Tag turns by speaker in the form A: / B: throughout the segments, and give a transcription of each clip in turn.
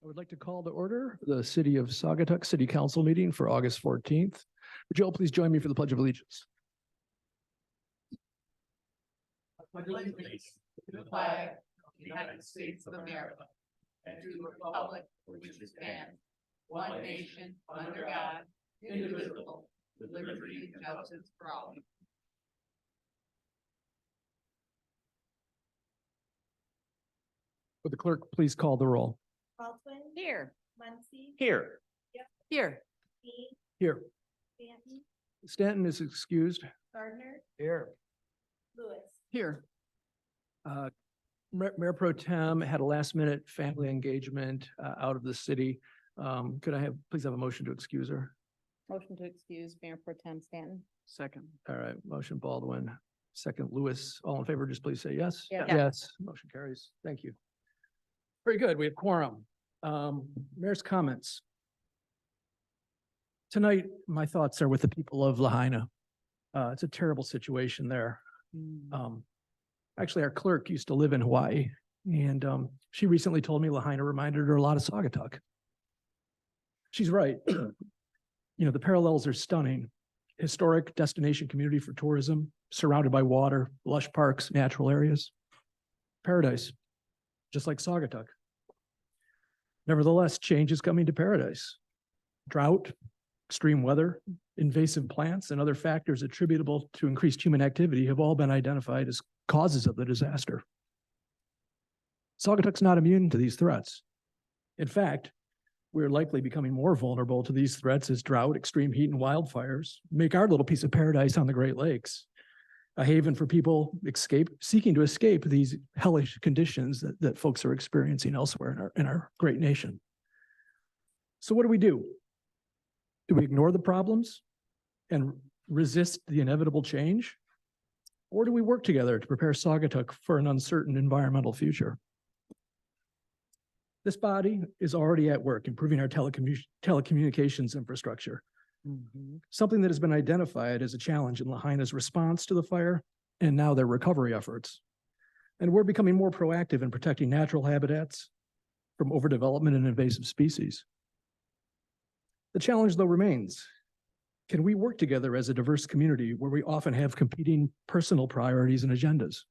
A: I would like to call to order the City of Saugatuck City Council meeting for August 14th. Would you all please join me for the Pledge of Allegiance?
B: I pledge allegiance to the flag of the United States of America and to the republic for which it stands, one nation, under God, indivisible, with liberty and justice for all.
A: Would the clerk please call the roll?
C: Baldwin.
B: Here.
C: Muncy.
B: Here. Here.
C: Dean.
A: Here.
C: Stanton.
A: Stanton is excused.
C: Gardner.
A: Here.
C: Lewis.
B: Here.
A: Mayor Pro Tem had a last minute family engagement out of the city. Could I please have a motion to excuse her?
D: Motion to excuse Mayor Pro Tem Stanton.
B: Second.
A: All right, motion Baldwin, second Lewis. All in favor, just please say yes.
D: Yeah.
A: Yes, motion carries. Thank you. Very good. We have quorum. Mayor's comments. Tonight, my thoughts are with the people of Lahaina. It's a terrible situation there. Actually, our clerk used to live in Hawaii, and she recently told me Lahaina reminded her a lot of Saugatuck. She's right. You know, the parallels are stunning. Historic destination community for tourism, surrounded by water, lush parks, natural areas. Paradise, just like Saugatuck. Nevertheless, change is coming to Paradise. Drought, extreme weather, invasive plants, and other factors attributable to increased human activity have all been identified as causes of the disaster. Saugatuck's not immune to these threats. In fact, we're likely becoming more vulnerable to these threats as drought, extreme heat, and wildfires make our little piece of paradise on the Great Lakes a haven for people seeking to escape these hellish conditions that folks are experiencing elsewhere in our great nation. So what do? Do we ignore the problems and resist the inevitable change? Or do we work together to prepare Saugatuck for an uncertain environmental future? This body is already at work improving our telecommunications infrastructure, something that has been identified as a challenge in Lahaina's response to the fire and now their recovery efforts. And we're becoming more proactive in protecting natural habitats from overdevelopment and invasive species. The challenge, though, remains. Can we work together as a diverse community where we often have competing personal priorities and agendas?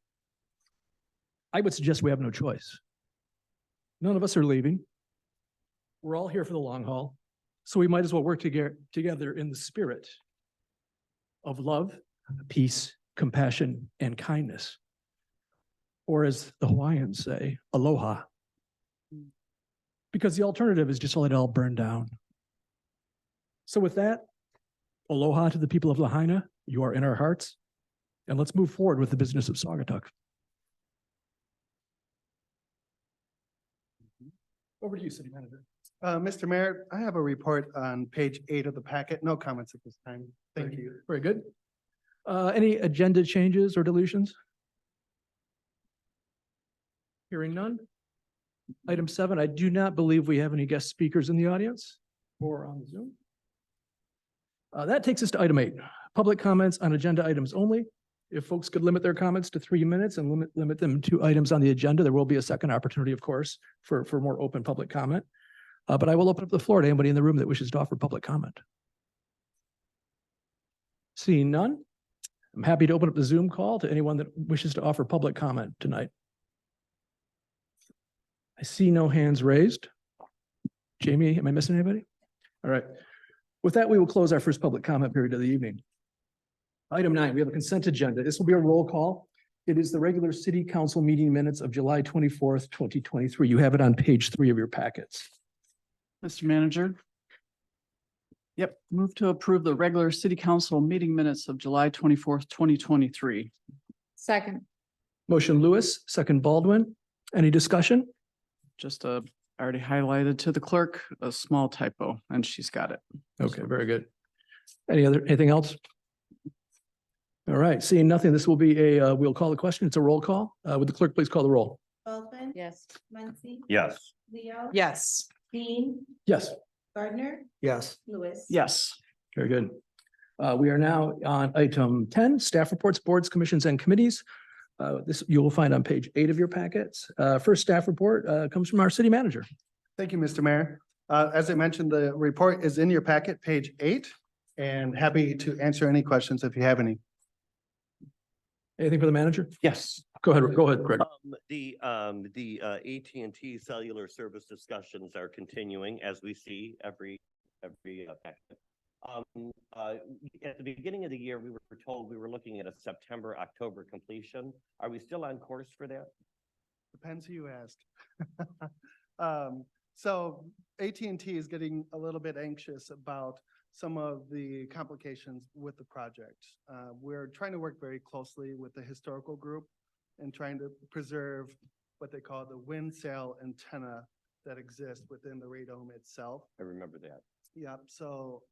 A: I would suggest we have no choice. None of us are leaving. We're all here for the long haul, so we might as well work together in the spirit of love, peace, compassion, and kindness. Or as the Hawaiians say, aloha. Because the alternative is just to let it all burn down. So with that, aloha to the people of Lahaina. You are in our hearts. And let's move forward with the business of Saugatuck. Over to you, City Manager.
E: Mr. Mayor, I have a report on page 8 of the packet. No comments at this time. Thank you.
A: Very good. Any agenda changes or deletions? Hearing none. Item 7, I do not believe we have any guest speakers in the audience or on Zoom. That takes us to item 8, public comments on agenda items only. If folks could limit their comments to 3 minutes and limit them to items on the agenda, there will be a second opportunity, of course, for more open public comment. But I will open up the floor to anybody in the room that wishes to offer public comment. Seeing none, I'm happy to open up the Zoom call to anyone that wishes to offer public comment tonight. I see no hands raised. Jamie, am I missing anybody? All right. With that, we will close our first public comment period of the evening. Item 9, we have a consent agenda. This will be a roll call. It is the regular city council meeting minutes of July 24th, 2023. You have it on page 3 of your packets.
F: Mr. Manager. Yep, move to approve the regular city council meeting minutes of July 24th, 2023.
D: Second.
A: Motion Lewis, second Baldwin. Any discussion?
F: Just I already highlighted to the clerk, a small typo, and she's got it.
A: Okay, very good. Anything else? All right, seeing nothing, this will be we'll call the question. It's a roll call. Would the clerk please call the roll?
C: Baldwin.
D: Yes.
C: Muncy.
B: Yes.
C: Leo.
F: Yes.
C: Dean.
A: Yes.
C: Gardner.
E: Yes.
C: Lewis.
F: Yes.
A: Very good. We are now on item 10, staff reports, boards, commissions, and committees. This you will find on page 8 of your packets. First staff report comes from our city manager.
E: Thank you, Mr. Mayor. As I mentioned, the report is in your packet, page 8, and happy to answer any questions if you have any.
A: Anything for the manager?
G: Yes.
A: Go ahead, Greg.
G: The AT&T cellular service discussions are continuing as we see every packet. At the beginning of the year, we were told we were looking at a September, October completion. Are we still on course for that?
E: Depends who you asked. So AT&T is getting a little bit anxious about some of the complications with the project. We're trying to work very closely with the historical group and trying to preserve what they call the wind sail antenna that exists within the radome itself.
G: I remember that.
E: Yep, so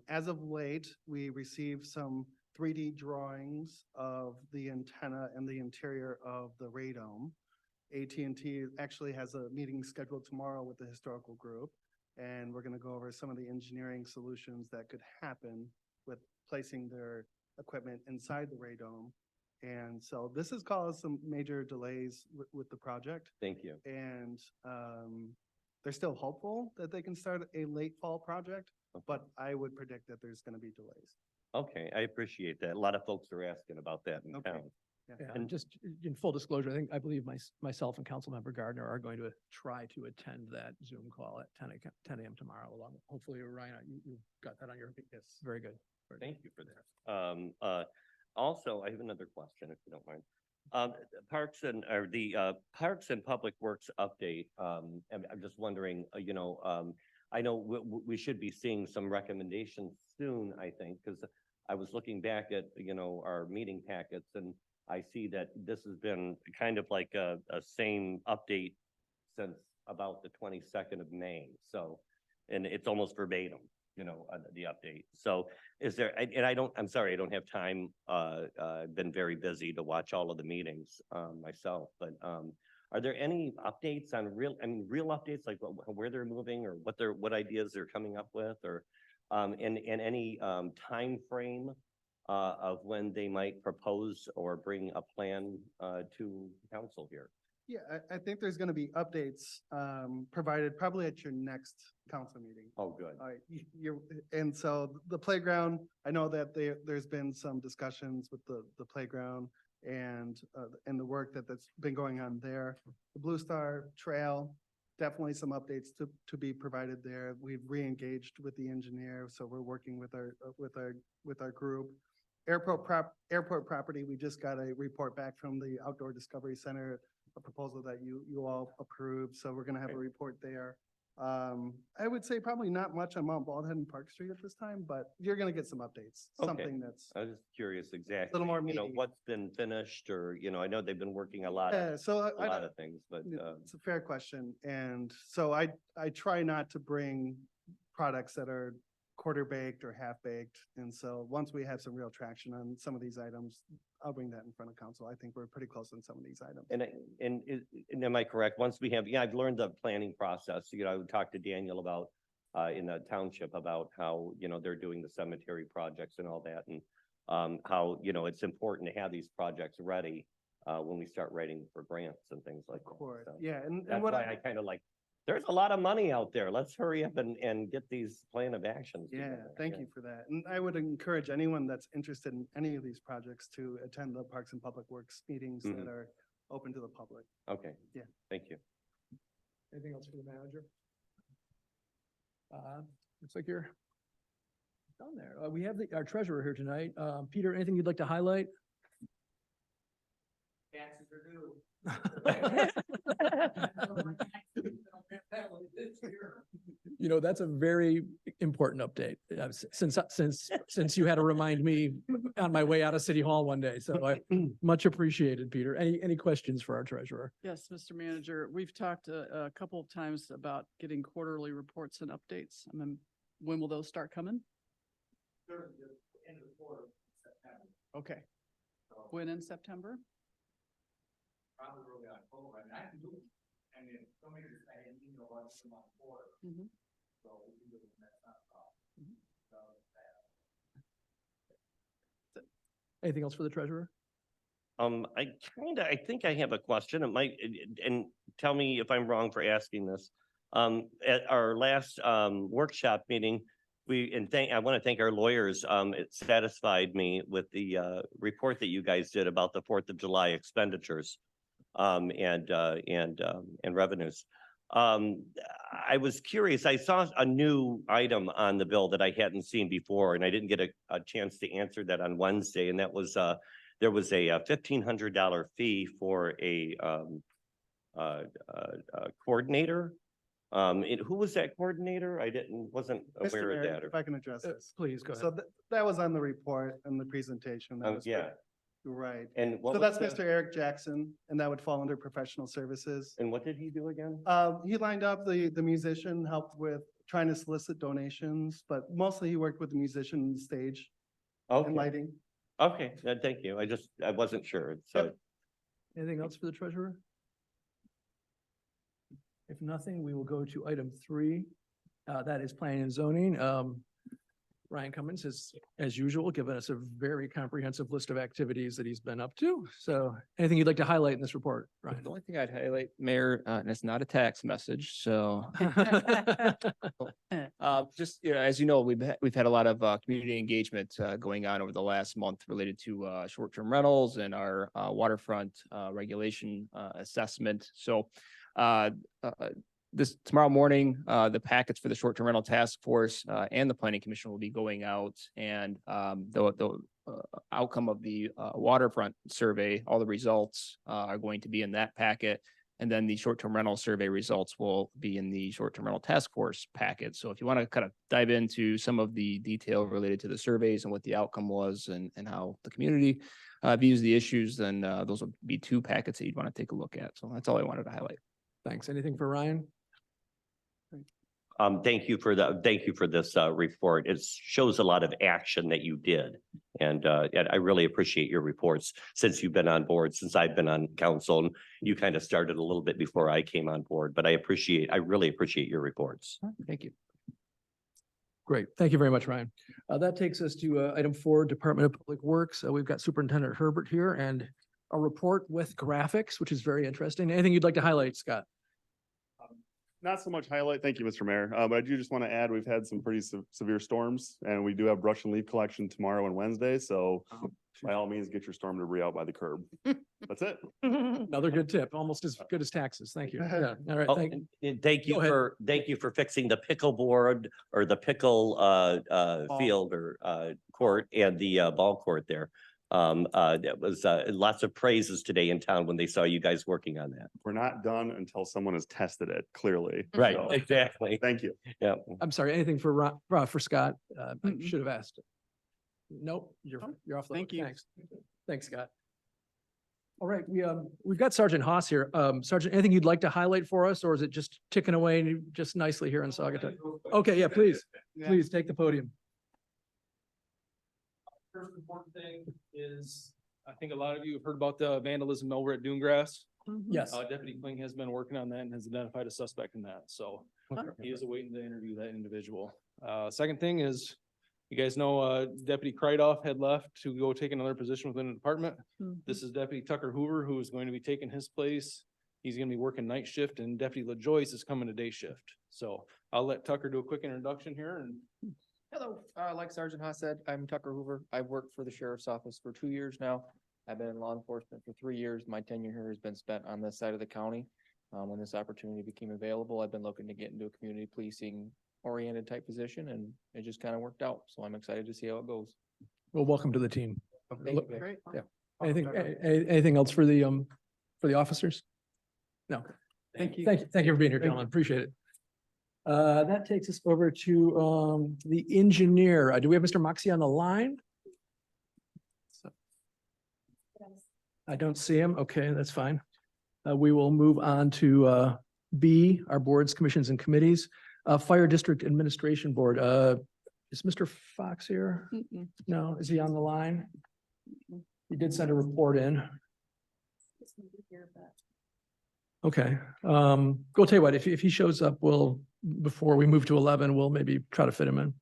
E: as of late, we received some 3D drawings of the antenna and the interior of the radome. AT&T actually has a meeting scheduled tomorrow with the historical group, and we're gonna go over some of the engineering solutions that could happen with placing their equipment inside the radome. And so this has caused some major delays with the project.
G: Thank you.
E: And they're still hopeful that they can start a late fall project, but I would predict that there's gonna be delays.
G: Okay, I appreciate that. A lot of folks are asking about that in
E: Okay.
G: town.
A: Yeah, and just in full disclosure, I believe myself and Councilmember Gardner are going to try to attend that Zoom call at 10 a.m. tomorrow along. Hopefully, Ryan, you got that on your, yes, very good.
G: Thank you for that. Also, I have another question, if you don't mind. Parks and Public Works update. I'm just wondering, I know we should be seeing some recommendations soon, I think, because I was looking back at, our meeting packets, and I see that this has been kind of like a same update since about the 22nd of May. So, and it's almost verbatim, the update. So is there, I'm sorry, I don't have time. I've been very busy to watch all of the meetings myself, but are there any updates on real updates, like where they're moving or what ideas they're coming up with, or and any time frame of when they might propose or bring a plan to council here?
E: Yeah, I think there's gonna be updates provided probably at your next council meeting.
G: Oh, good.
E: All right, and so the playground, I know that there's been some discussions with the playground and the work that's been going on there. The Blue Star Trail, definitely some updates to be provided there. We've re-engaged with the engineer, so we're working with our group. Airport property, we just got a report back from the Outdoor Discovery Center, a proposal that you all approved, so we're gonna have a report there. I would say probably not much on Mount Baldhead and Park Street at this time, but you're gonna get some updates,
G: Okay.
E: something that's.
G: I was just curious exactly,
E: Little more meaty.
G: what's been finished, or, I know they've been working a lot
E: Yeah, so
G: a lot of things, but
E: it's a fair question, and so I try not to bring products that are quarter baked or half baked, and so once we have some real traction on some of these items, I'll bring that in front of council. I think we're pretty close on some of these items.
G: and am I correct? Once we have, I've learned the planning process. I would talk to Daniel about in the township about how, they're doing the cemetery projects and all that, and how, it's important to have these projects ready when we start writing for grants and things like
E: Of
G: that.
E: course,
G: So
E: yeah, and
G: that's
E: what
G: why I kind of like, there's a lot of money out there. Let's hurry up and get these plan of actions.
E: Yeah,
G: together.
E: thank you for that. And I would encourage anyone that's interested in any of these projects to attend the Parks and Public Works meetings that
G: Mhm.
E: are open to the public.
G: Okay.
E: Yeah.
G: Thank you.
A: Anything else for the manager? Looks like you're done there. We have our treasurer here tonight. Peter, anything you'd like to highlight?
B: Taxes are due.
A: That's a very important update, since you had to remind me on my way out of City Hall one day. So I much appreciated, Peter. Any questions for our treasurer?
F: Yes, Mr. Manager, we've talked a couple of times about getting quarterly reports and updates. I mean, when will those start coming?
B: End of the quarter, September,
F: Okay.
B: so
F: When in September?
B: probably early October. I can do it. And then somebody just say, what's the month quarter,
F: Mhm.
B: so we can do it, that's not a problem. So,
A: Anything else for the treasurer?
G: I think I have a question. It might, and tell me if I'm wrong for asking this. At our last workshop meeting, I want to thank our lawyers. It satisfied me with the report that you guys did about the 4th of July expenditures and revenues. I was curious, I saw a new item on the bill that I hadn't seen before, and I didn't get a chance to answer that on Wednesday, and that was there was a $1,500 fee for a coordinator. Who was that coordinator? Wasn't
E: Mr.
G: aware of
E: Mayor,
G: that.
E: if I can address this.
A: Please go
E: So
A: ahead.
E: that was on the report and the presentation. That was
G: Yeah,
E: right.
G: and what
E: So
G: was
E: that's
G: the-
E: Mr. Eric Jackson, and that would fall under professional services.
G: And what did he do again?
E: He lined up the musician, helped with trying to solicit donations, but mostly he worked with the musician stage and
G: Okay,
E: lighting.
G: okay, thank you. I wasn't sure, so.
E: Yep.
A: Anything else for the treasurer? If nothing, we will go to item 3. That is planning and zoning. Ryan Cummins has, as usual, given us a very comprehensive list of activities that he's been up to. So anything you'd like to highlight in this report, Ryan?
H: The only thing I'd highlight, Mayor, and it's not a tax message, so just, you know, as you know, we've had a lot of community engagement going on over the last month related to short-term rentals and our waterfront regulation assessment. So this tomorrow morning, the packets for the short-term rental task force and the planning commission will be going out, and the outcome of the waterfront survey, all the results are going to be in that packet. And then the short-term rental survey results will be in the short-term rental task force packet. So if you want to kind of dive into some of the detail related to the surveys and what the outcome was and how the community views the issues, then those will be 2 packets that you'd want to take a look at. So that's all I wanted to highlight.
A: Thanks. Anything for Ryan?
G: Thank you for this report. It shows a lot of action that you did. And I really appreciate your reports since you've been on board, since I've been on council, and you kind of started a little bit before I came on board, but I really appreciate your reports.
H: Thank you.
A: Great. Thank you very much, Ryan. That takes us to item 4, Department of Public Works. We've got Superintendent Herbert here and a report with graphics, which is very interesting. Anything you'd like to highlight, Scott?
I: Not so much highlight. Thank you, Mr. Mayor. But I do just want to add, we've had some pretty severe storms, and we do have brush and leaf collection tomorrow and Wednesday. So by all means, get your storm debris out by the curb. That's it.
A: Another good tip, almost as good as taxes. Thank you. Yeah. All right.
G: Oh,
A: Thank
G: and thank you
A: Go ahead.
G: thank you for fixing the pickle board or the pickle field or court and the ball court there. That was lots of praises today in town when they saw you guys working on that.
I: We're not done until someone has tested it clearly.
G: Right,
I: So,
G: exactly.
I: Thank you.
G: Yeah.
A: I'm sorry, anything for for Scott? I should have asked. Nope, you're off the hook.
F: Thank you.
A: Thanks. Thanks, Scott. All right, we've got Sergeant Haas here. Sergeant, anything you'd like to highlight for us, or is it just ticking away just nicely here in Saugatuck? Okay, yeah, please, please take the podium.
J: First important thing is, I think a lot of you have heard about the vandalism over at Dunegrass.
A: Yes.
J: Deputy Kling has been working on that and has identified a suspect in that, so he is awaiting to interview that individual. Second thing is, you guys know, Deputy Kreidoff had left to go take another position within the department. This is Deputy Tucker Hoover, who is going to be taking his place. He's gonna be working night shift, and Deputy LaJoyce is coming to day shift. So I'll let Tucker do a quick introduction here and
H: Hello, like Sergeant Haas said, I'm Tucker Hoover. I've worked for the sheriff's office for 2 years now. I've been in law enforcement for 3 years. My tenure here has been spent on this side of the county. When this opportunity became available, I've been looking to get into a community policing oriented type position, and it just kind of worked out. So I'm excited to see how it goes.
A: Well, welcome to the team.
H: Thank you, Vic.
E: Great.
A: Anything else for the officers? No.
E: Thank you.
A: Thank you for being here,
E: Thank
A: gentlemen. Appreciate it. That takes us over to the engineer. Do we have Mr. Moxie on the line? I don't see him. Okay, that's fine. We will move on to B, our boards, commissions, and committees. Fire District Administration Board. Is Mr. Fox here? No, is he on the line? He did send a report in. Okay, we'll tell you what, if he shows up, before we move to 11, we'll maybe try to fit him in.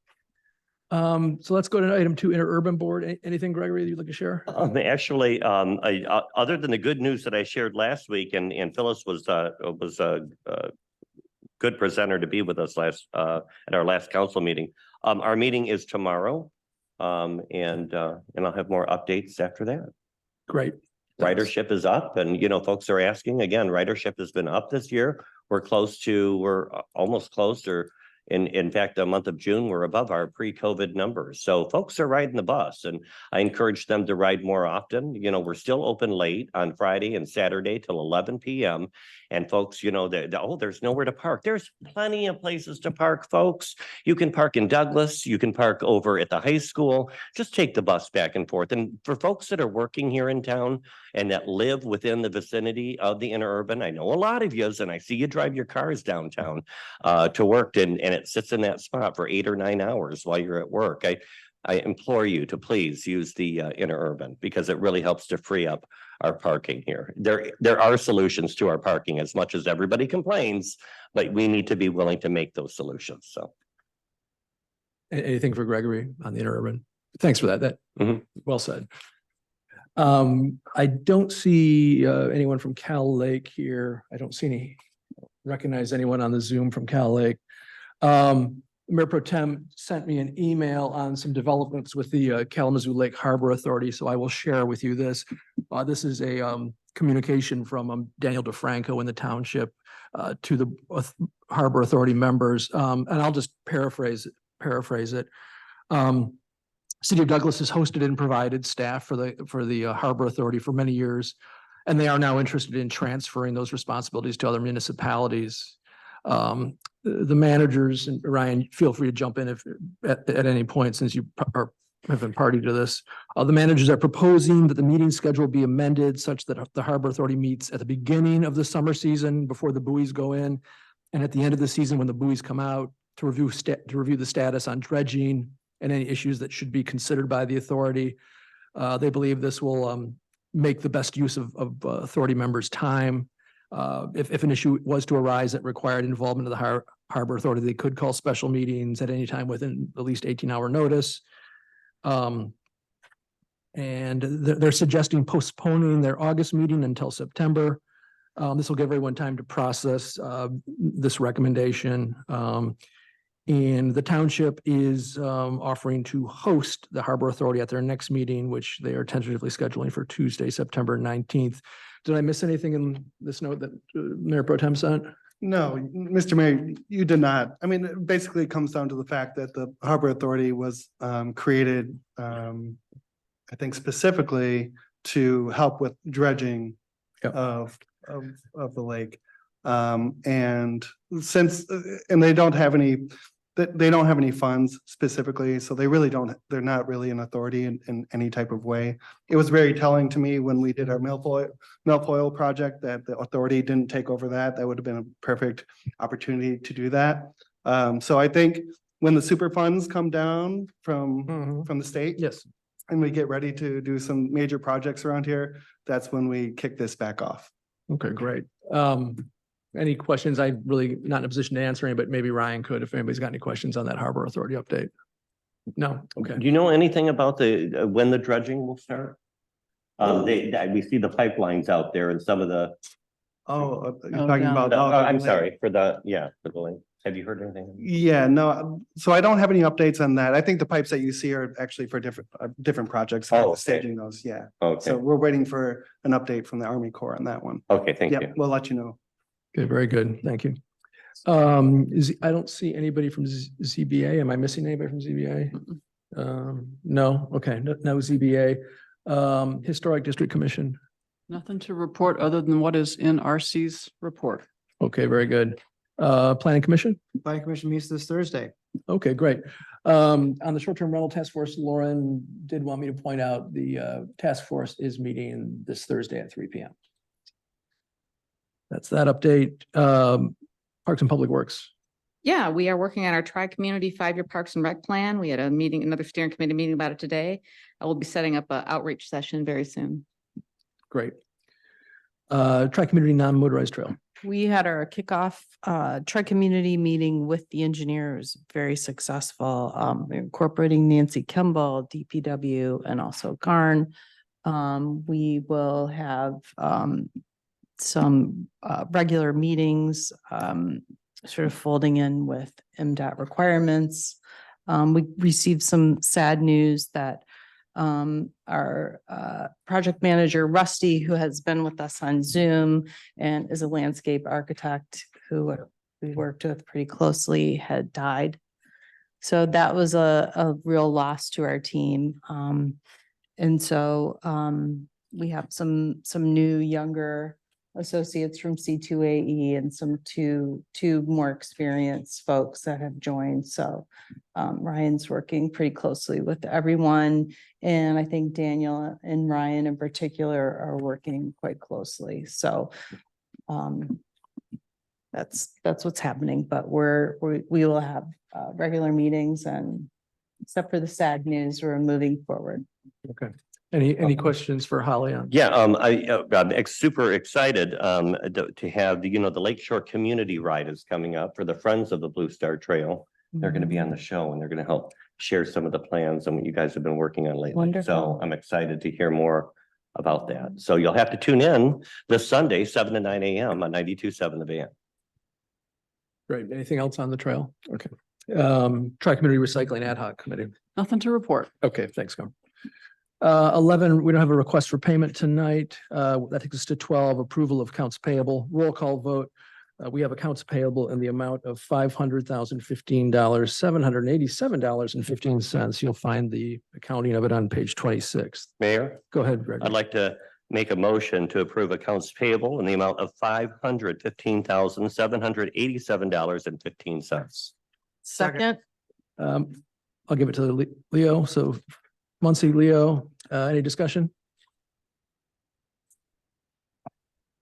A: So let's go to item 2, Interurban Board. Anything, Gregory, that you'd like to share?
G: Actually, other than the good news that I shared last week, and Phyllis was good presenter to be with us at our last council meeting. Our meeting is tomorrow. And I'll have more updates after that.
A: Great.
G: Ridership is up and, folks are asking again, ridership has been up this year. We're almost close or in fact, the month of June, we're above our pre-COVID numbers. So folks are riding the bus and I encourage them to ride more often. We're still open late on Friday and Saturday till 11 p.m. And folks, there's nowhere to park. There's plenty of places to park, folks. You can park in Douglas. You can park over at the high school. Just take the bus back and forth. And for folks that are working here in town and that live within the vicinity of the interurban, I know a lot of yous, and I see you drive your cars downtown to work, and it sits in that spot for 8 or 9 hours while you're at work. I implore you to please use the interurban because it really helps to free up our parking here. There are solutions to our parking as much as everybody complains, but we need to be willing to make those solutions. So.
A: Anything for Gregory on the interurban? Thanks for that. Well said. I don't see anyone from Cal Lake here. I don't see recognize anyone on the Zoom from Cal Lake. Mayor Pro Tem sent me an email on some developments with the Kalamazoo Lake Harbor Authority, so I will share with you this. This is a communication from Daniel DeFranco in the township to the Harbor Authority members, and I'll just paraphrase it. City of Douglas has hosted and provided staff for the Harbor Authority for many years, and they are now interested in transferring those responsibilities to other municipalities. The managers, and Ryan, feel free to jump in if at any point since you have been party to this. The managers are proposing that the meeting schedule be amended such that the Harbor Authority meets at the beginning of the summer season before the buoys go in, and at the end of the season when the buoys come out to review the status on dredging and any issues that should be considered by the authority. They believe this will make the best use of authority members' time. If an issue was to arise that required involvement of the Harbor Authority, they could call special meetings at any time within at least 18-hour notice. And they're suggesting postponing their August meeting until September. This will give everyone time to process this recommendation. And the township is offering to host the Harbor Authority at their next meeting, which they are tentatively scheduling for Tuesday, September 19th. Did I miss anything in this note that Mayor Pro Tem sent?
E: No, Mr. Mayor, you did not. I mean, it basically comes down to the fact that the Harbor Authority was created, I think specifically to help with dredging of the lake. And they don't have any funds specifically, so they're not really an authority in any type of way. It was very telling to me when we did our milfoil project that the authority didn't take over that. That would have been a perfect opportunity to do that. So I think when the super funds come down from the state.
A: Yes.
E: And we get ready to do some major projects around here, that's when we kick this back off.
A: Okay, great. Any questions? I'm really not in a position to answer any, but maybe Ryan could, if anybody's got any questions on that Harbor Authority update. No? Okay.
G: Do you know anything about when the dredging will start? We see the pipelines out there and some of the.
E: You're talking about.
G: I'm sorry for the link. Have you heard anything?
E: Yeah, no, so I don't have any updates on that. I think the pipes that you see are actually for different projects.
G: Oh, okay.
E: Staging those, yeah.
G: Okay.
E: So we're waiting for an update from the Army Corps on that one.
G: Okay, thank you.
E: We'll let you know.
A: Okay, very good. Thank you. I don't see anybody from ZBA. Am I missing anybody from ZBA? No, okay, no ZBA. Historic District Commission.
F: Nothing to report other than what is in RC's report.
A: Okay, very good. Planning Commission?
K: Planning Commission meets this Thursday.
A: Okay, great. On the short-term rental task force, Lauren did want me to point out the task force is meeting this Thursday at 3 p.m. That's that update. Parks and Public Works.
D: Yeah, we are working on our tri-community 5-year Parks and Rec plan. We had a meeting, another steering committee meeting about it today. I will be setting up an outreach session very soon.
A: Great. Tri-community non-motorized trail.
L: We had our kickoff tri-community meeting with the engineers, very successful, incorporating Nancy Kimball, DPW, and also Garn. We will have some regular meetings sort of folding in with MDOT requirements. We received some sad news that our project manager Rusty, who has been with us on Zoom and is a landscape architect who we worked with pretty closely, had died. So that was a real loss to our team. And so we have some new younger associates from C2AE and some two more experienced folks that have joined. So Ryan's working pretty closely with everyone. And I think Daniel and Ryan in particular are working quite closely. So that's what's happening, but we will have regular meetings, and except for the sad news, we're moving forward.
A: Okay. Any questions for Holly on?
G: Yeah, I'm super excited to have the Lakeshore Community Ride is coming up for the Friends of the Blue Star Trail. They're going to be on the show and they're going to help share some of the plans and what you guys have been working on lately.
L: Wonderful.
G: So I'm excited to hear more about that. So you'll have to tune in this Sunday, 7 to 9 a.m. on 92.7 The Van.
A: Great. Anything else on the trail? Okay. Tri-Community Recycling Ad Hoc Committee.
F: Nothing to report.
A: Okay, thanks, Carl. 11, we don't have a request for payment tonight. That takes us to 12, approval of accounts payable. Roll call vote. We have accounts payable in the amount of $500,015, $787.15. You'll find the accounting of it on page 26.
G: Mayor,
A: Go ahead, Greg.
G: I'd like to make a motion to approve accounts payable in the amount of $515,787.15.
L: Second,
A: I'll give it to Leo. So Muncy, Leo, any discussion?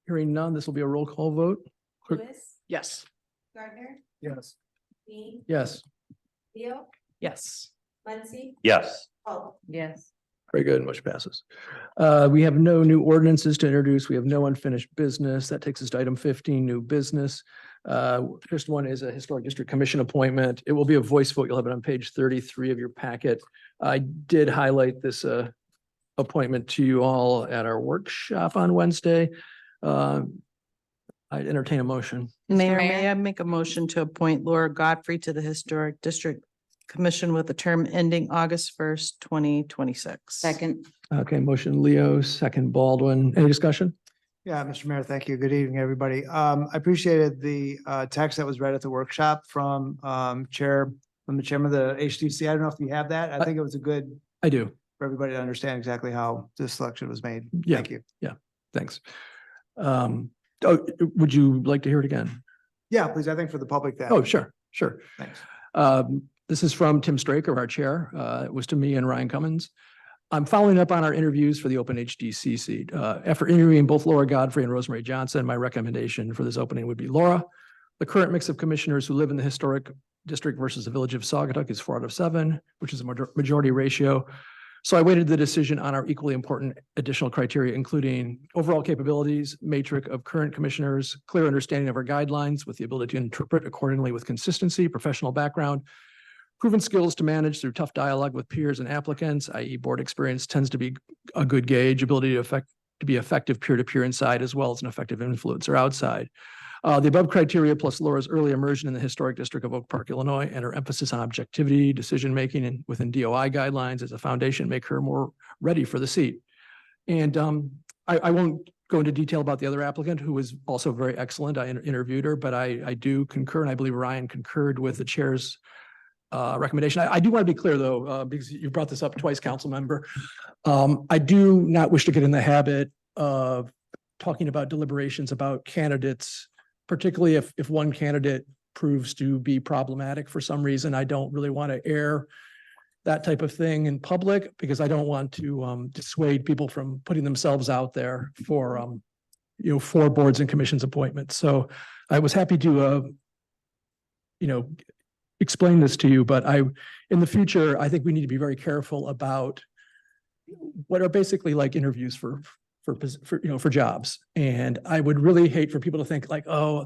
A: Hearing none, this will be a roll call vote. Clerk-
C: Lewis,
F: Yes.
C: Gardner,
A: Yes.
C: Dean,
A: Yes,
C: Leo,
F: Yes.
C: Muncy,
G: Yes.
C: Paul.
D: Yes.
A: very good. Motion passes. We have no new ordinances to introduce. We have no unfinished business. That takes us to item 15, new business. First one is a Historic District Commission appointment. It will be a voice vote. You'll have it on page 33 of your packet. I did highlight this appointment to you all at our workshop on Wednesday. I'd entertain a motion.
L: Mayor,
D: Mayor?
L: may I make a motion to appoint Laura Godfrey to the Historic District Commission with a term ending August 1st, 2026?
D: Second.
A: Okay, motion Leo, second Baldwin. Any discussion?
K: Yeah, Mr. Mayor, thank you. Good evening, everybody. I appreciated the text that was read at the workshop from the chairman of the HDC. I don't know if you have that. I think it was a good
A: I do.
K: for everybody to understand exactly how this selection was made.
A: Yeah.
K: Thank you.
A: Thanks. Would you like to hear it again?
K: Yeah, please. I think for the public that.
A: Oh, sure.
K: Thanks.
A: This is from Tim Straker, our chair. It was to me and Ryan Cummins. I'm following up on our interviews for the open HDC seat. After interviewing both Laura Godfrey and Rosemary Johnson, my recommendation for this opening would be Laura. The current mix of commissioners who live in the historic district versus the village of Saugatuck is 4 out of 7, which is a majority ratio. So I weighted the decision on our equally important additional criteria, including overall capabilities, matrix of current commissioners, clear understanding of our guidelines with the ability to interpret accordingly with consistency, professional background, proven skills to manage through tough dialogue with peers and applicants, i.e. board experience tends to be a good gauge, ability to be effective peer-to-peer inside as well as an effective influencer outside. The above criteria plus Laura's early immersion in the historic district of Oak Park, Illinois, and her emphasis on objectivity, decision-making and within DOI guidelines as a foundation make her more ready for the seat. And I won't go into detail about the other applicant who was also very excellent. I interviewed her, but I do concur, and I believe Ryan concurred with the chair's recommendation. I do want to be clear though, because you brought this up twice, council member. I do not wish to get in the habit of talking about deliberations about candidates, particularly if one candidate proves to be problematic for some reason. I don't really want to air that type of thing in public because I don't want to dissuade people from putting themselves out there for for boards and commissions appointments. So I was happy to explain this to you, but in the future, I think we need to be very careful about what are basically like interviews for jobs. And I would really hate for people to think like, oh,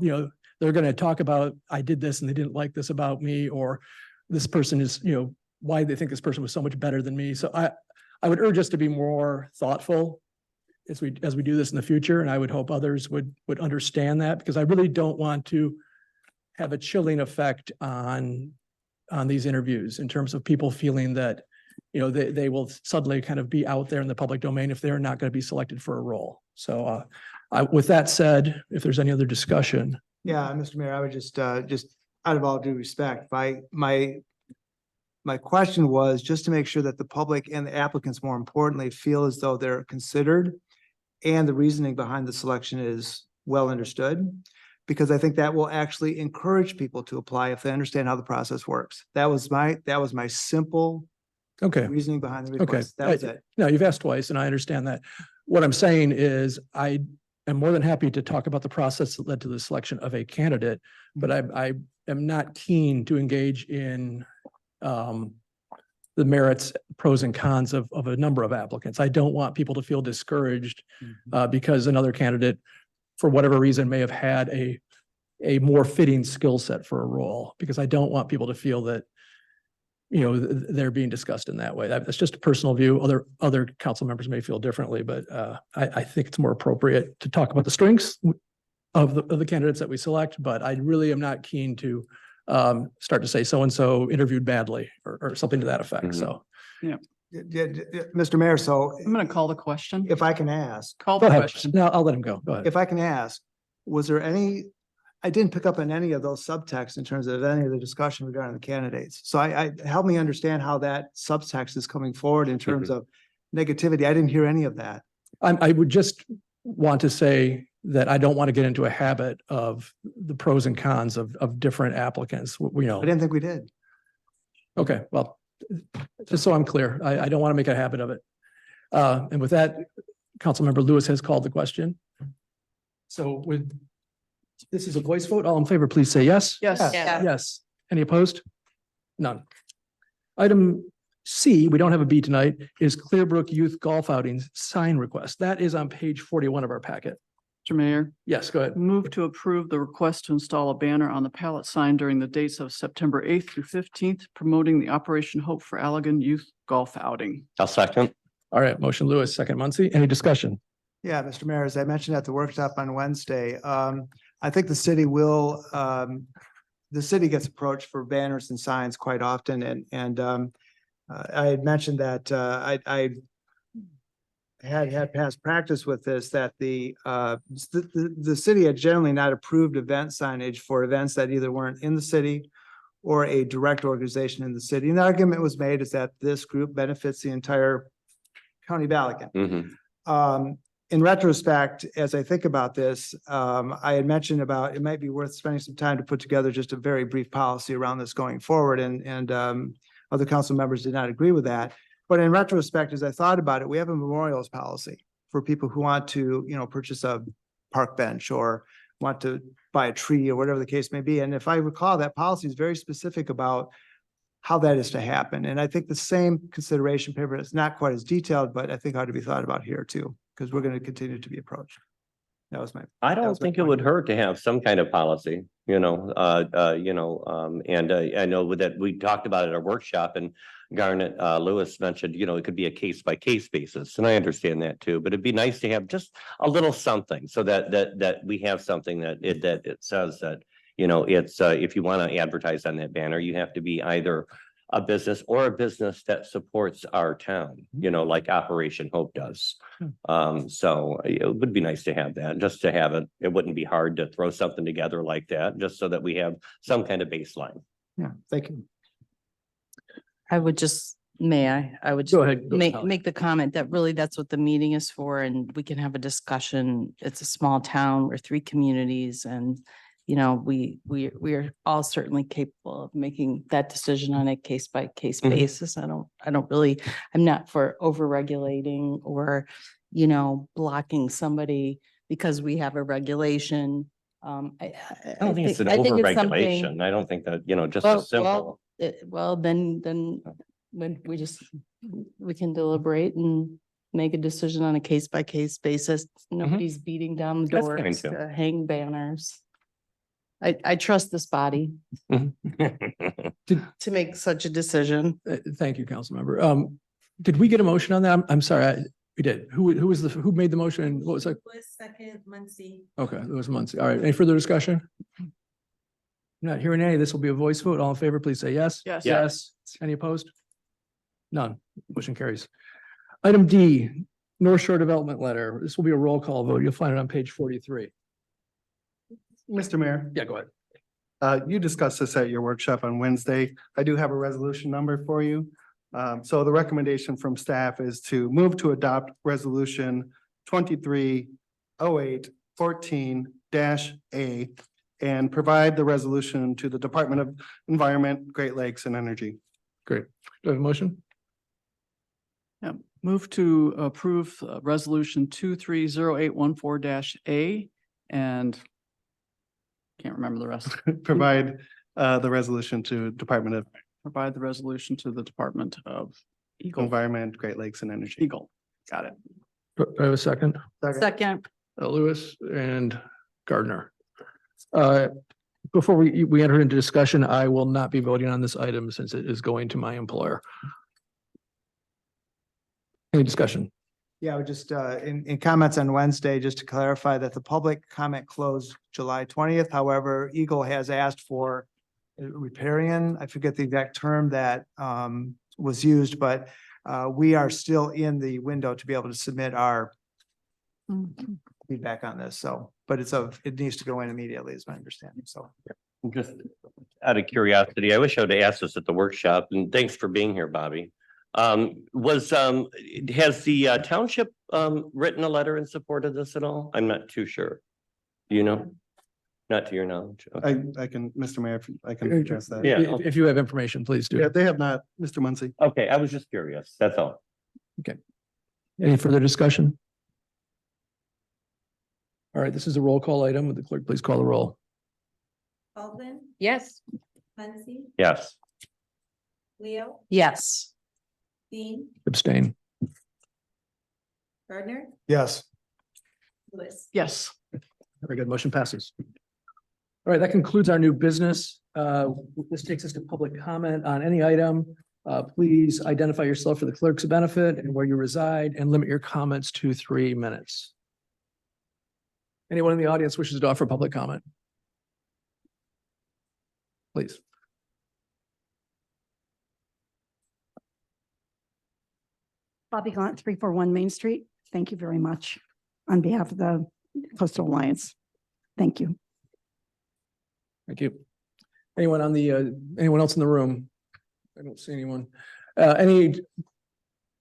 A: they're going to talk about, I did this and they didn't like this about me, or this person is, why they think this person was so much better than me. So I would urge us to be more thoughtful as we do this in the future. And I would hope others would understand that, because I really don't want to have a chilling effect on these interviews in terms of people feeling that, you know, they will suddenly kind of be out there in the public domain if they're not going to be selected for a role. So with that said, if there's any other discussion.
K: Yeah, Mr. Mayor, I would just out of all due respect, my question was just to make sure that the public and the applicants, more importantly, feel as though they're considered and the reasoning behind the selection is well understood, because I think that will actually encourage people to apply if they understand how the process works. That was my simple
A: Okay.
K: reasoning behind the
A: Okay.
K: request. That was it.
A: No, you've asked twice and I understand that. What I'm saying is I am more than happy to talk about the process that led to the selection of a candidate, but I am not keen to engage in the merits, pros and cons of a number of applicants. I don't want people to feel discouraged because another candidate, for whatever reason, may have had a more fitting skill set for a role, because I don't want people to feel that, you know, they're being discussed in that way. That's just a personal view. Other council members may feel differently, but I think it's more appropriate to talk about the strengths of the candidates that we select, but I really am not keen to start to say so-and-so interviewed badly or something to that effect. So.
K: Mr. Mayor, so
F: I'm going to call the question.
K: if I can ask,
F: Call
A: Go
F: the
A: ahead.
F: question.
A: No, I'll let him go. Go ahead.
K: if I can ask, was there any, I didn't pick up on any of those subtexts in terms of any of the discussion regarding the candidates. So I help me understand how that subtext is coming forward in terms of negativity. I didn't hear any of that.
A: I would just want to say that I don't want to get into a habit of the pros and cons of different applicants. You know,
K: I didn't think we did.
A: okay, well, just so I'm clear, I don't want to make a habit of it. And with that, Councilmember Lewis has called the question. So this is a voice vote. All in favor, please say yes.
F: Yes.
D: Yeah.
A: Yes. Any opposed? None. Item C, we don't have a B tonight, is Clearbrook Youth Golf Outings sign request. That is on page 41 of our packet.
F: Mr. Mayor,
A: Yes, go ahead.
F: move to approve the request to install a banner on the pallet sign during the dates of September 8th through 15th, promoting the Operation Hope for Allegan Youth Golf Outing.
G: I'll second.
A: All right, motion Lewis, second Muncy. Any discussion?
K: Yeah, Mr. Mayor, as I mentioned at the workshop on Wednesday, I think the city will, the city gets approached for banners and signs quite often, and I had mentioned that I had past practice with this, that the city had generally not approved event signage for events that either weren't in the city or a direct organization in the city. And the argument was made is that this group benefits the entire County of Allegan. In retrospect, as I think about this, I had mentioned about it might be worth spending some time to put together just a very brief policy around this going forward, and other council members did not agree with that. But in retrospect, as I thought about it, we have a memorials policy for people who want to, you know, purchase a park bench or want to buy a tree or whatever the case may be. And if I recall, that policy is very specific about how that is to happen. And I think the same consideration paper is not quite as detailed, but I think ought to be thought about here too, because we're going to continue to be approached. That was my.
G: I
K: that
G: don't
K: was my
G: think it
K: point.
G: would hurt to have some kind of policy, and I know that we talked about it at our workshop, and Garnet Lewis mentioned, it could be a case by case basis, and I understand that too, but it'd be nice to have just a little something so that we have something that it says that, it's if you want to advertise on that banner, you have to be either a business or a business that supports our town, like Operation Hope does. So it would be nice to have that, just to have it. It wouldn't be hard to throw something together like that, just so that we have some kind of baseline.
K: Yeah, thank you.
L: I would just, I would
A: Go ahead.
L: make the comment that really that's what the meeting is for, and we can have a discussion. It's a small town, we're 3 communities, and we are all certainly capable of making that decision on a case by case
G: Mhm.
L: basis. I'm not for over regulating or, blocking somebody because we have a regulation.
G: I don't think it's an
L: I think
G: over
L: it's something-
G: regulation. I don't think that, just
L: Well,
G: a simple.
L: then when we can deliberate and make a decision on a case by case basis. Nobody's beating down the
G: That's fine
L: doors
G: too.
L: to hang banners. I trust this body to make such a decision.
A: Thank you, Councilmember. Did we get a motion on that? I'm sorry, we did. Who made the motion? What was that?
C: Second, Muncy.
A: Okay, it was Muncy. All right, any further discussion? Not hearing any, this will be a voice vote. All in favor, please say yes.
F: Yes.
A: Yes. Any opposed? None. Motion carries. Item D, North Shore Development Letter. This will be a roll call vote. You'll find it on page 43.
E: Mr. Mayor,
A: Yeah, go ahead.
E: you discussed this at your workshop on Wednesday. I do have a resolution number for you. So the recommendation from staff is to move to adopt resolution 230814-A and provide the resolution to the Department of Environment, Great Lakes and Energy.
A: Great. Do I have a motion?
F: Yeah, move to approve resolution 230814-A and can't remember the rest.
E: Provide the resolution to Department of
F: Provide the resolution to the Department of Eagle.
E: Environment, Great Lakes and Energy.
F: Eagle. Got it.
A: Do I have a second?
L: Second.
A: Lewis and Gardner. Before we enter into discussion, I will not be voting on this item since it is going to my employer. Any discussion?
K: Yeah, I would just, in comments on Wednesday, just to clarify that the public comment closed July 20th. However, Eagle has asked for a riparian. I forget the exact term that was used, but we are still in the window to be able to submit our feedback on this. So, but it needs to go in immediately is my understanding. So.
G: Just out of curiosity, I wish I would have asked this at the workshop, and thanks for being here, Bobby. Has the township written a letter in support of this at all? I'm not too sure. Do you know? Not to your knowledge. Okay.
E: I can, Mr. Mayor, if I can address that.
G: Yeah.
A: If you have information, please do.
E: Yeah, they have not, Mr. Muncy.
G: Okay, I was just curious. That's all.
A: Any further discussion? All right, this is a roll call item. Would the clerk please call the roll?
C: Baldwin,
D: Yes.
C: Muncy,
G: Yes.
C: Leo,
L: Yes.
C: Dean,
A: Abstain.
C: Gardner,
K: Yes.
C: Lewis.
F: Yes.
A: Very good. Motion passes. All right, that concludes our new business. This takes us to public comment on any item. Please identify yourself for the clerk's benefit and where you reside and limit your comments to 3 minutes. Anyone in the audience wishes to offer public comment? Please.
M: Bobby Gaunt, 341 Main Street. Thank you very much on behalf of the Coastal Alliance. Thank you.
A: Thank you. Anyone else in the room? I don't see anyone. Any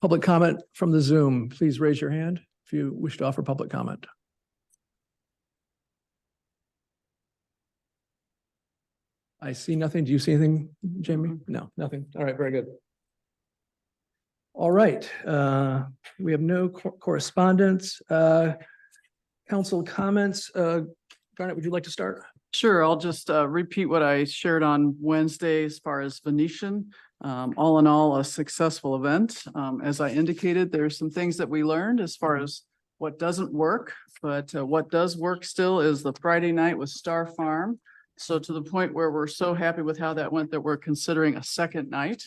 A: public comment from the Zoom? Please raise your hand if you wish to offer public comment. I see nothing. Do you see anything, Jamie? No, nothing. All right, very good. All right, we have no correspondence. Council comments. Garnet, would you like to start?
F: Sure, I'll just repeat what I shared on Wednesday as far as Venetian. All in all, a successful event. As I indicated, there's some things that we learned as far as what doesn't work, but what does work still is the Friday night with Star Farm. So to the point where we're so happy with how that went that we're considering a second night.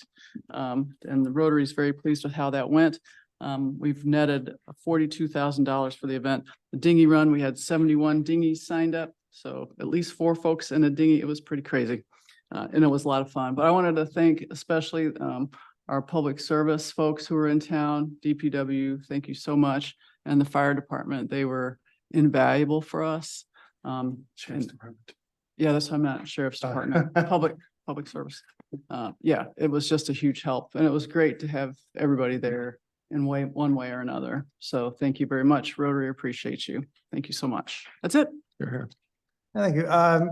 F: And the Rotary is very pleased with how that went. We've netted $42,000 for the event. The dinghy run, we had 71 dinghies signed up. So at least 4 folks in a dinghy. It was pretty crazy. And it was a lot of fun. But I wanted to thank especially our public service folks who were in town, DPW, thank you so much. And the fire department, they were invaluable for us.
E: Sheriff's Department.
F: Yeah, that's what I meant, Sheriff's Department, public service. Yeah, it was just a huge help and it was great to have everybody there in one way or another. So thank you very much. Rotary appreciates you. Thank you so much. That's it.
A: You're here.
K: Thank you.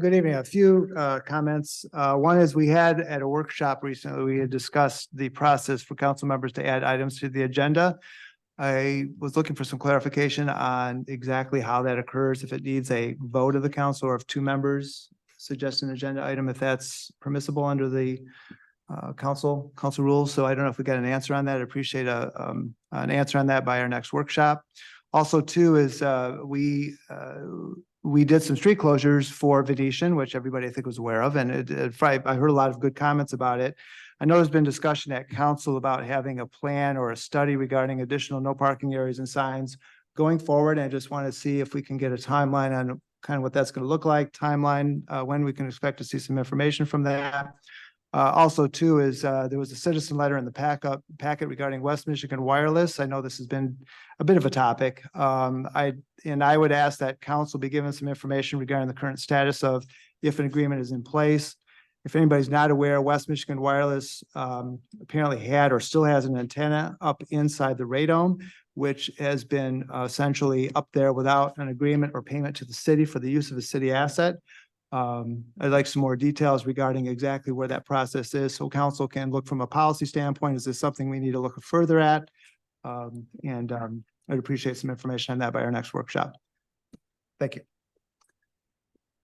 K: Good evening. A few comments. One is we had at a workshop recently, we had discussed the process for council members to add items to the agenda. I was looking for some clarification on exactly how that occurs, if it needs a vote of the council or if 2 members suggest an agenda item, if that's permissible under the council rules. So I don't know if we got an answer on that. I appreciate an answer on that by our next workshop. Also, too, is we did some street closures for Venetian, which everybody I think was aware of, and I heard a lot of good comments about it. I know there's been discussion at council about having a plan or a study regarding additional no parking areas and signs going forward. I just want to see if we can get a timeline on kind of what that's going to look like, timeline, when we can expect to see some information from that. Also too is, there was a citizen letter in the packet regarding West Michigan Wireless. I know this has been a bit of a topic. I would ask that council be given some information regarding the current status of if an agreement is in place. If anybody's not aware, West Michigan Wireless apparently had or still has an antenna up inside the radome, which has been essentially up there without an agreement or payment to the city for the use of a city asset. I'd like some more details regarding exactly where that process is, so council can look from a policy standpoint. Is this something we need to look further at? I'd appreciate some information on that by our next workshop. Thank you.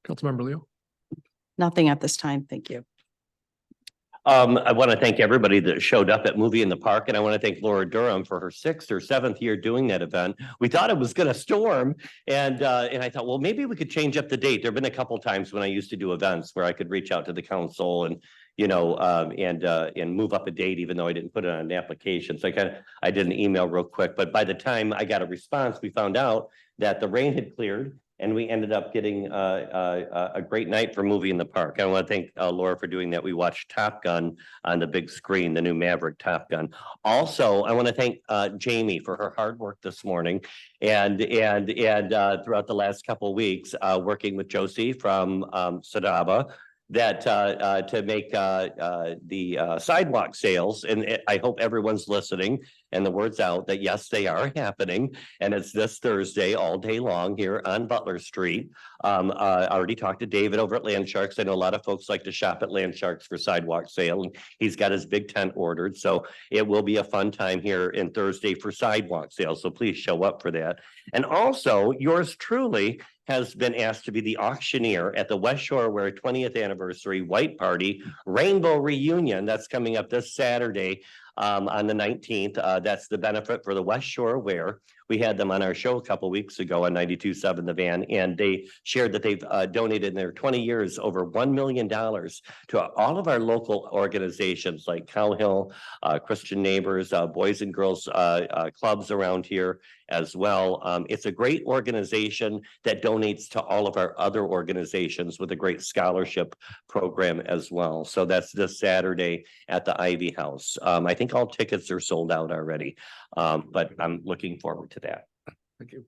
A: Councilmember Leo.
L: Nothing at this time. Thank you.
G: I want to thank everybody that showed up at Movie in the Park, and I want to thank Laura Durham for her 6th or 7th year doing that event. We thought it was going to storm, and I thought, well, maybe we could change up the date. There've been a couple times when I used to do events where I could reach out to the council and and move up a date, even though I didn't put it on an application. So I did an email real quick, but by the time I got a response, we found out that the rain had cleared. And we ended up getting a great night for Movie in the Park. I want to thank Laura for doing that. We watched Top Gun on the big screen, the new Maverick Top Gun. Also, I want to thank Jamie for her hard work this morning and throughout the last couple of weeks, working with Josie from Sadaba, that to make the sidewalk sales. And I hope everyone's listening and the word's out that yes, they are happening. And it's this Thursday all day long here on Butler Street. I already talked to David over at Land Sharks. I know a lot of folks like to shop at Land Sharks for sidewalk sale, and he's got his big tent ordered. So it will be a fun time here in Thursday for sidewalk sales. So please show up for that. And also yours truly has been asked to be the auctioneer at the West Shore Wear 20th anniversary White Party Rainbow Reunion. That's coming up this Saturday on the 19th. That's the benefit for the West Shore Wear. We had them on our show a couple weeks ago on 92.7 The Van, and they shared that they've donated in their 20 years over $1 million to all of our local organizations like Cow Hill, Christian Neighbors, Boys and Girls clubs around here as well. It's a great organization that donates to all of our other organizations with a great scholarship program as well. So that's this Saturday at the Ivy House. I think all tickets are sold out already, but I'm looking forward to that.
A: Thank you.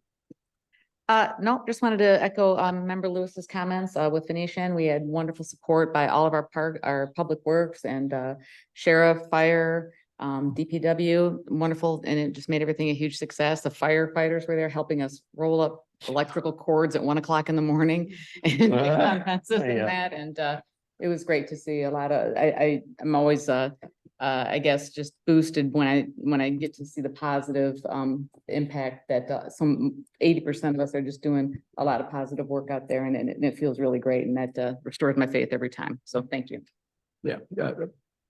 D: No, just wanted to echo Member Lewis's comments with Venetian. We had wonderful support by all of our public works and sheriff, fire, DPW, wonderful, and it just made everything a huge success. The firefighters were there helping us roll up electrical cords at 1 o'clock in the morning and it was great to see a lot of. I'm always I guess just boosted when I get to see the positive impact that some 80% of us are just doing a lot of positive work out there, and it feels really great, and that restores my faith every time. So thank you.
A: Yeah.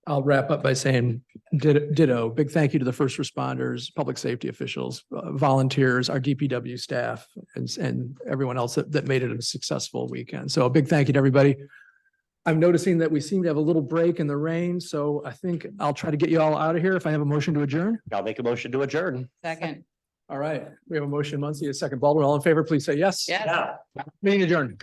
A: I'll wrap up by saying ditto. Big thank you to the first responders, public safety officials, volunteers, our DPW staff, and everyone else that made it a successful weekend. So a big thank you to everybody. I'm noticing that we seem to have a little break in the rain, so I think I'll try to get you all out of here. If I have a motion to adjourn.
G: I'll make a motion to adjourn.
D: Second.
A: All right. We have a motion, Muncy, a second. Baldwin, all in favor, please say yes.
D: Yes.
A: Meeting adjourned.